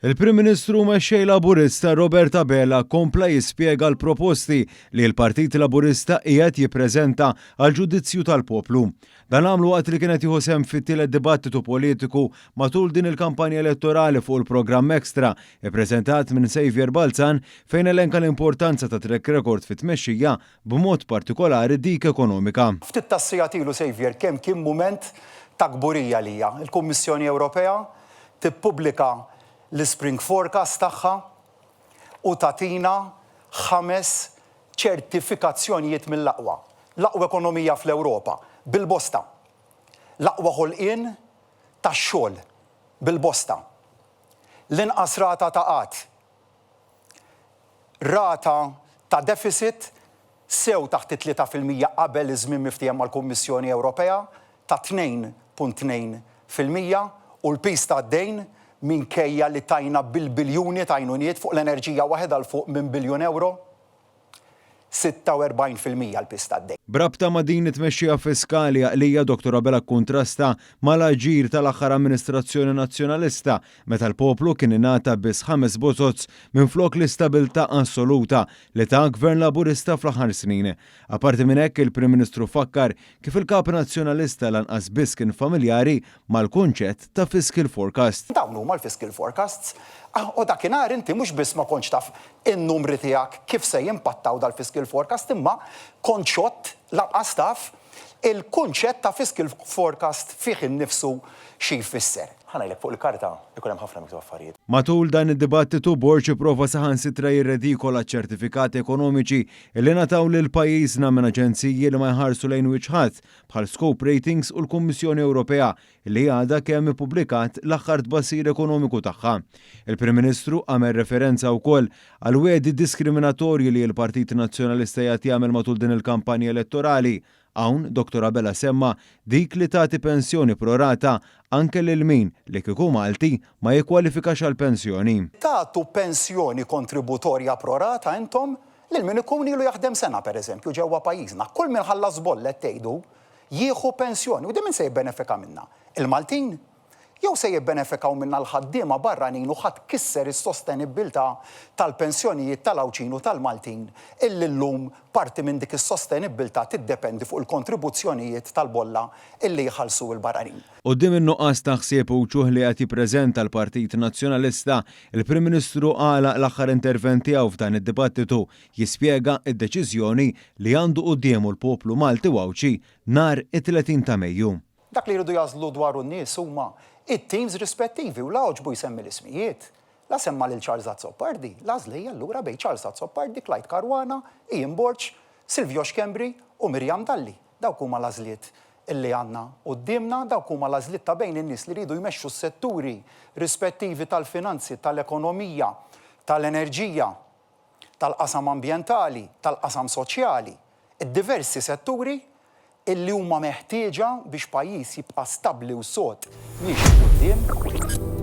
Il-Prim Ministru mexxej Laburista Robert Abela kompla jispjega l-proposti li l-Partit Laburista qiegħed jippreżenta għal ġudizzju tal-poplu. Dan għamlu waqt li kienet jieħu sehem fit-tielet dibattitu politiku matul din il-kampanja elettorali fuq il-programm Extra ippreżentat minn Xavier Balzan fejn elenka l-importanza ta' track record fit-tmexxija b'mod partikolari dik ekonomika. Ftit tassijatilu Xavier kemm kien mument ta' kburija lija. Il-Kummissjoni Ewropea tippubblika l-Spring Forecast tagħha u tagħtina 5 ċertifikazzjonijiet mill-aqwa. L-aqwa ekonomija fl-Ewropa bil-bosta. L-aqwa ħolqien tax-xogħol bil-bosta. L-inqas rata ta' qatt. Rata ta' deficit sew taħt 3% qabel iż-żmien miftijem mal-Kummissjoni Ewropea ta' 2.2% u l-pis ta' d-dejn minkejja li tajna bil-biljuni tajnuniet fuq l-enerġija waħda l fuq minn biljun euro, 46% l-pis ta' d-dejn. Brabta ma' din it-tmexxija fiskali għalija Dr. Abela kontrasta mal-aġir tal-aħħar amministrazzjoni nazzjonalista meta l-poplu kien ingħata biss 5 bożozz minflok l-istabilità assoluta li ta' Gvern Laburista fl-aħħar snin. Apparti minn hekk il-Prim Ministru fakkar kif il-Kap Nazzjonalista lanqas biss kien familjari mal-kunċett ta' fiscal forecast. Dawn huma l-fiscal forecasts. U dakinhar inti mhux biss ma kontx taf in-numri tiegħek kif se jimpattaw dal-fiscal forecast imma kont xott lanqas taf il-kunċett ta' fiscal forecast fih innifsu xi jfisser. Ħanajlek fuq il-karta ikun hemm ħafna miktub affarijiet. Matul dan id-dibattitu Borġ ipprova saħansitra jirredikola ċertifikati ekonomiċi li nataw lil pajjiżna minn aġenziji li ma jħarsu lejn wiċħat bħal Scope Ratings u l-Kummissjoni Ewropea li għadha kemm ippubblikat l-aħħar tbassir ekonomiku tagħha. Il-Prim Ministru għamel referenza wkoll għal wedi diskriminatorji li l-Partit Nazzjonalista jagħti jagħmel matul din il-kampanja elettorali. Hawn Dr. Abela semma dik li tagħti pensjoni prorata anke lil min li kieku Malti ma jikkwalifikax għal pensjoni. Tagħtu pensjoni kontributorja prorata intom lil min ikun ilu jaħdem sena pereżempju ġewwa pajjiżna. Kull min ħallas bollet tgħidu jieħu pensjoni u din min se jibbenefika minnha? Il-Maltin? Jew se jibbenefikaw minna l-ħaddiema barranin u ħadd kisser is-sostenibilità tal-pensjonijiet tal-Awċin u tal-Maltin illi llum parti minn dik is-sostenibilità tiddependi fuq il-kontribuzzjonijiet tal-bolla illi jħallsu l-barranin. Quddiem in-nuqqas ta' ħsieb u ċuħ li qed jippreżenta l-Partit Nazzjonalista, il-Prim Ministru għala l-aħħar intervent tiegħu f'dan id-dibattitu jispjega d-deċiżjoni li għandu qudiemu l-poplu Malti u Awċi nhar it-30 ta' Mejju. Dak li jridu jażlu dwaru n-nies huma it-teams rispettivi u la oġbu jsemmi l-ismijiet. La semma lil Charles Azzopardi, lażli allura bejn Charles Azzopardi, Clyde Caruana, Ian Borch, Silvio Xkembri u Miriam Dalli. Dawk huma l-għażliet illi għandna qudiemna, dawk huma l-għażliet ta' bejn in-nies li jridu jmexxu s-setturi rispettivi tal-finanzi, tal-ekonomija, tal-enerġija, tal-qasam ambjentali, tal-qasam soċjali, id-diversi setturi illi huma meħtieġa biex pajjiż jibqa' stabbli u sod mhix quddiem